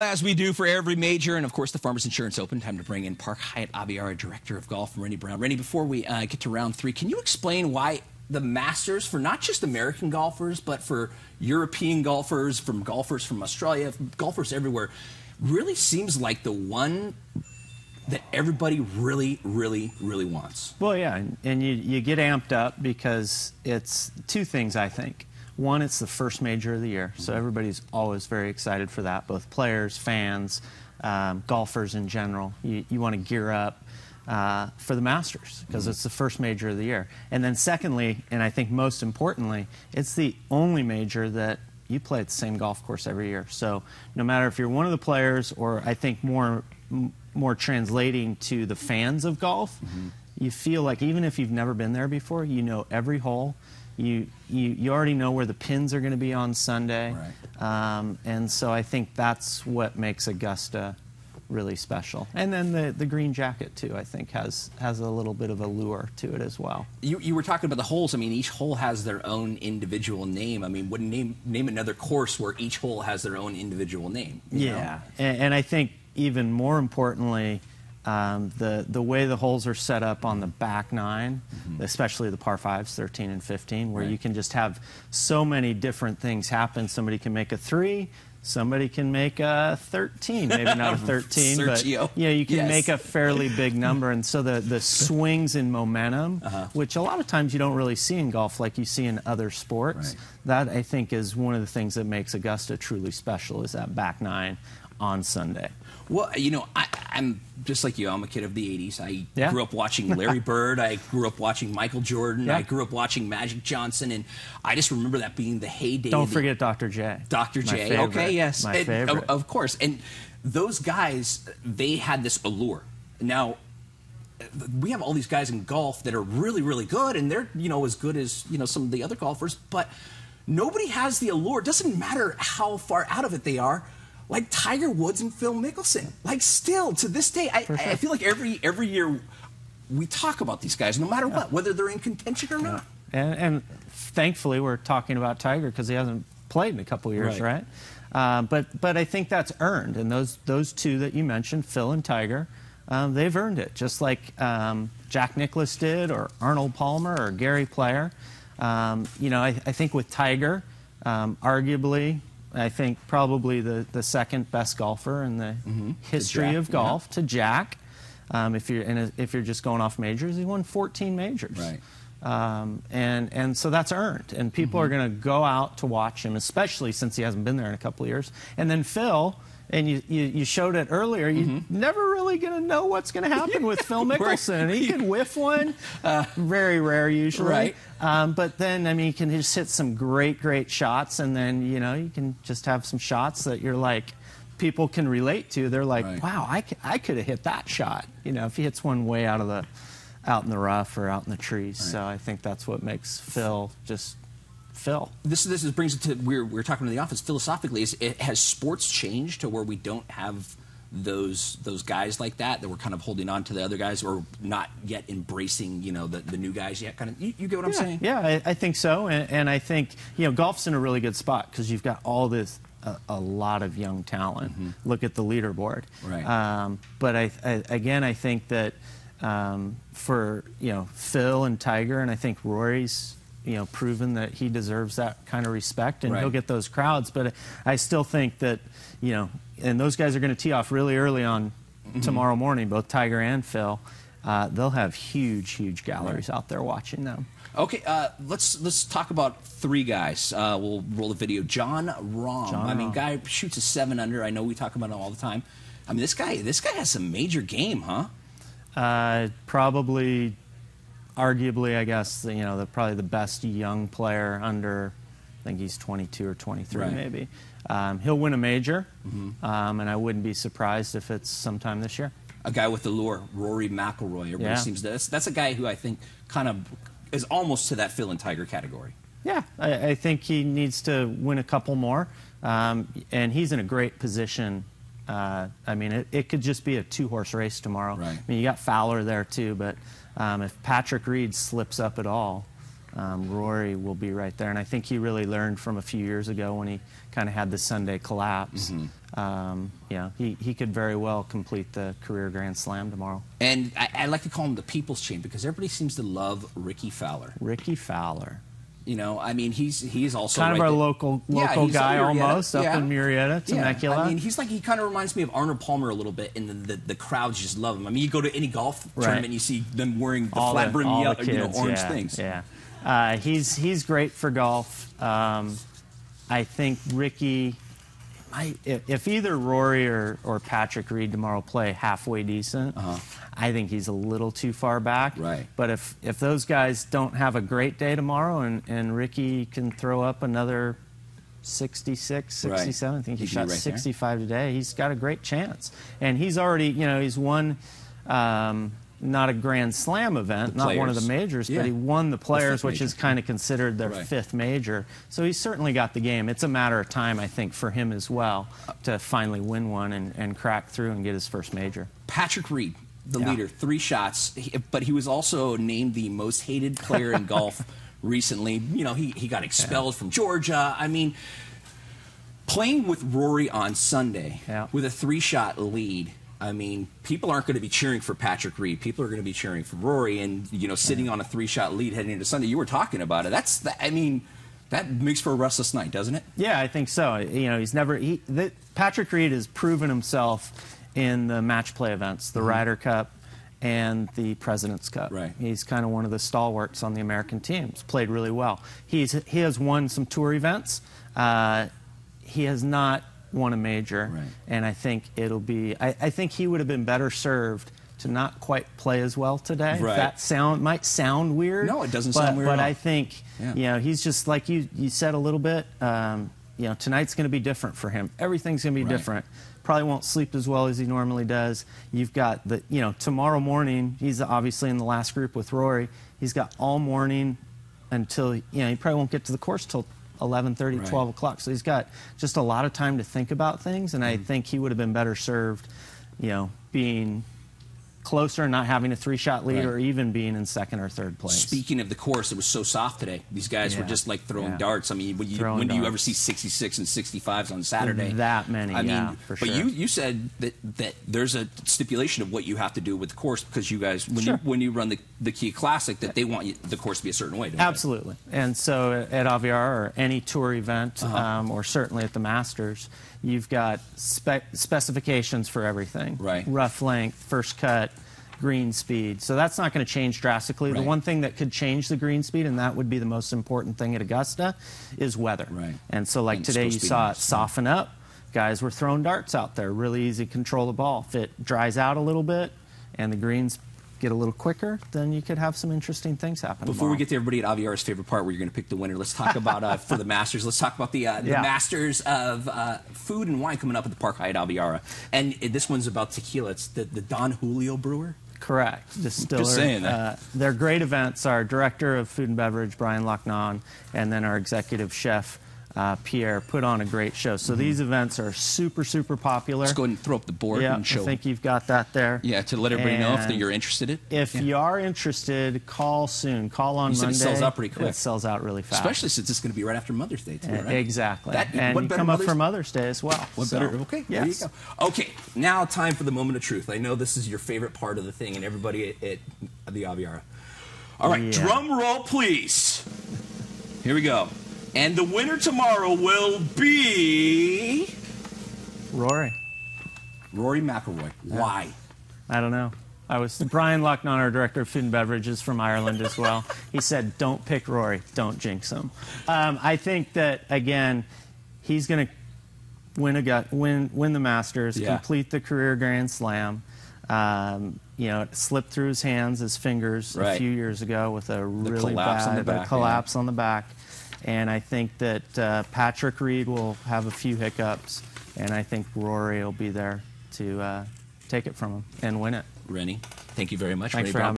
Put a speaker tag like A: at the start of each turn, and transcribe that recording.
A: As we do for every major, and of course the Farmers Insurance Open, time to bring in Park Hyatt Aviara Director of Golf, Renny Brown. Renny, before we get to round three, can you explain why the Masters, for not just American golfers, but for European golfers, from golfers from Australia, golfers everywhere, really seems like the one that everybody really wants?
B: Well, yeah, and you get amped up because it's two things, I think. One, it's the first major of the year, so everybody's always very excited for that, both players, fans, golfers in general. You want to gear up for the Masters because it's the first major of the year. And then secondly, and I think most importantly, it's the only major that you play at the same golf course every year. So no matter if you're one of the players or I think more translating to the fans of golf, you feel like even if you've never been there before, you know every hole. You already know where the pins are going to be on Sunday, right. And so I think that's what makes Augusta really special. And then the green jacket too, I think has a little bit of a lure to it as well.
A: You were talking about the holes. I mean, each hole has their own individual name. I mean, name another course where each hole has their own individual name.
B: Yeah, and I think even more importantly, the way the holes are set up on the back nine, especially the par 5s, 13 and 15, where you can just have so many different things happen. Somebody can make a 3, somebody can make a 13, maybe not a 13, but you can make a fairly big number. And so the swings in momentum, which a lot of times you don't really see in golf like you see in other sports, that I think is one of the things that makes Augusta truly special, is that back nine on Sunday.
A: Well, you know, I'm just like you. I'm a kid of the 80s. I grew up watching Larry Bird. I grew up watching Michael Jordan. I grew up watching Magic Johnson. And I just remember that being the heyday.
B: Don't forget Dr. J.
A: Dr. J.
B: Favorite.
A: Okay, yes.
B: My favorite.
A: Of course. And those guys, they had this allure. Now, we have all these guys in golf that are really good, and they're, as good as, some of the other golfers. But nobody has the allure. It doesn't matter how far out of it they are. Like Tiger Woods and Phil Mickelson. Like, still, to this day, I feel like every year we talk about these guys, no matter what, whether they're in contention or not.
B: And thankfully, we're talking about Tiger because he hasn't played in a couple years, right? But I think that's earned. And those two that you mentioned, Phil and Tiger, they've earned it, just like Jack Nicklaus did, or Arnold Palmer, or Gary Player. I think with Tiger, arguably, I think probably the second best golfer in the history of golf to Jack. If you're just going off majors, he won 14 majors.
A: Right.
B: And so that's earned, and people are going to go out to watch him, especially since he hasn't been there in a couple of years. And then Phil, and you showed it earlier, you're never really going to know what's going to happen with Phil Mickelson. He can whiff one, very rare usually. But then, I mean, he can just hit some great shots, and then, you can just have some shots that you're like, people can relate to. They're like, wow, I could have hit that shot, if he hits one way out in the rough or out in the trees. So I think that's what makes Phil just Phil.
A: This brings it to, we're talking to the office philosophically. Has sports changed to where we don't have those guys like that we're kind of holding on to the other guys, or not yet embracing the new guys yet? Kind of, you get what I'm saying?
B: Yeah, I think so, and I think golf's in a really good spot because you've got all this a lot of young talent. Look at the leaderboard. But I think that for Phil and Tiger, and I think Rory's proven that he deserves that kind of respect, and he'll get those crowds. But I still think that, and those guys are going to tee off really early on tomorrow morning, both Tiger and Phil. They'll have huge galleries out there watching them.
A: Okay, let's talk about three guys. We'll roll the video. Jon Rahm. I mean, guy shoots a 7 under. I know we talk about him all the time. I mean, this guy has some major game, huh?
B: Probably, arguably, I guess, probably the best young player under, I think he's 22 or 23 maybe. He'll win a major, and I wouldn't be surprised if it's sometime this year.
A: A guy with the lure, Rory McIlroy. Everybody seems to. That's a guy who I think kind of is almost to that Phil and Tiger category.
B: Yeah, I think he needs to win a couple more, and he's in a great position. I mean, it could just be a 2-horse race tomorrow. I mean, you got Fowler there too, but if Patrick Reed slips up at all, Rory will be right there. And I think he really learned from a few years ago when he kind of had the Sunday collapse. Yeah, he could very well complete the career Grand Slam tomorrow.
A: And I like to call him the People's Chain because everybody seems to love Ricky Fowler.
B: Ricky Fowler.
A: You know, I mean, he's also
B: kind of our local guy almost up in Murrieta, Temecula.
A: Yeah, I mean, he kind of reminds me of Arnold Palmer a little bit, and the crowds just love him. I mean, you go to any golf tournament, and you see them wearing the flat brim, orange things.
B: Yeah, he's great for golf. I think Ricky, if either Rory or Patrick Reed tomorrow play halfway decent, I think he's a little too far back.
A: Right.
B: But if those guys don't have a great day tomorrow and Ricky can throw up another 66, 67, I think he shot 65 today, he's got a great chance. And he's already, he's won not a Grand Slam event, not one of the majors, but he won the Players, which is kind of considered their fifth major. So he's certainly got the game. It's a matter of time, I think, for him as well to finally win one and crack through and get his first major.
A: Patrick Reed, the leader, 3 shots, but he was also named the most hated player in golf recently. You know, he got expelled from Georgia. I mean, playing with Rory on Sunday with a 3-shot lead, I mean, people aren't going to be cheering for Patrick Reed. People are going to be cheering for Rory. And, sitting on a 3-shot lead heading into Sunday, you were talking about it. I mean, that makes for a restless night, doesn't it? Yeah,
B: I think so. Patrick Reed has proven himself in the match play events, the Ryder Cup and the President's Cup.
A: Right.
B: He's kind of one of the stalwarts on the American teams. Played really well. He has won some tour events. He has not won a major, and I think it'll be. I think he would have been better served to not quite play as well today.
A: Right.
B: That might sound weird.
A: No, it doesn't sound weird.
B: But
A: at all.
B: I think he's just like you said a little bit. Tonight's going to be different for him. Everything's going to be different. Probably won't sleep as well as he normally does. You've got tomorrow morning. He's obviously in the last group with Rory. He's got all morning until he probably won't get to the course till 11:30, 12 o'clock. So he's got just a lot of time to think about things, and I think he would have been better served, being closer and not having a 3-shot lead or even being in second or third place.
A: Speaking of the course, it was so soft today. These guys were just like throwing darts. I mean, when do you ever see 66 and 65s on Saturday?
B: That many,
A: I mean,
B: for
A: but
B: sure.
A: you said that there's a stipulation of what you have to do with the course because you guys, when you run the Kia Classic, that they want the course to be a certain way, don't
B: Absolutely. They? And so at Aviara or any tour event, or certainly at the Masters, you've got specifications for everything.
A: Right.
B: Rough length, first cut, green speed. So that's not going to change drastically. The one thing that could change the green speed, and that would be the most important thing at Augusta, is weather.
A: Right.
B: And so like today you saw it soften up. Guys were throwing darts out there. Really easy to control the ball. If it dries out a little bit and the greens get a little quicker, then you could have some interesting things happen
A: Before
B: tomorrow.
A: we get to everybody at Aviara's favorite part where you're going to pick the winner, let's talk about, for the Masters, let's talk about the Masters of Food and Wine coming up at the Park Hyatt Aviara. And this one's about tequila. It's the Don Julio Brewer.
B: Correct. Distiller.
A: Just saying that.
B: They're great events. Our Director of Food and Beverage, Brian Lochnan, and then our Executive Chef, Pierre, put on a great show. So these events are super, super popular.
A: Let's go ahead and throw up the board and show.
B: I think you've got that there.
A: Yeah, to let everybody know if you're interested in it.
B: If you are interested, call soon. Call on Monday.
A: It sells out pretty quick.
B: It sells out really fast.
A: Especially since it's going to be right after Mother's Day, too, right?
B: Exactly. And you come up for Mother's Day as well.
A: What better? Okay, there you go. Okay, now time for the moment of truth. I know this is your favorite part of the thing, and everybody at the Aviara. All right, drum roll, please. Here we go. And the winner tomorrow will be
B: Rory
A: McIlroy. Why?
B: I don't know. Brian Lochnan, our Director of Food and Beverage, is from Ireland as well. He said, don't pick Rory. Don't jinx him. I think that, again, he's going to win the Masters, complete the career Grand Slam. It slipped through his hands, his fingers, a few years ago with a really bad collapse on the back. And I think that Patrick Reed will have a few hiccups, and I think Rory will be there to take it from him and win it.
A: Renny, thank you very much.
B: Thanks for having me.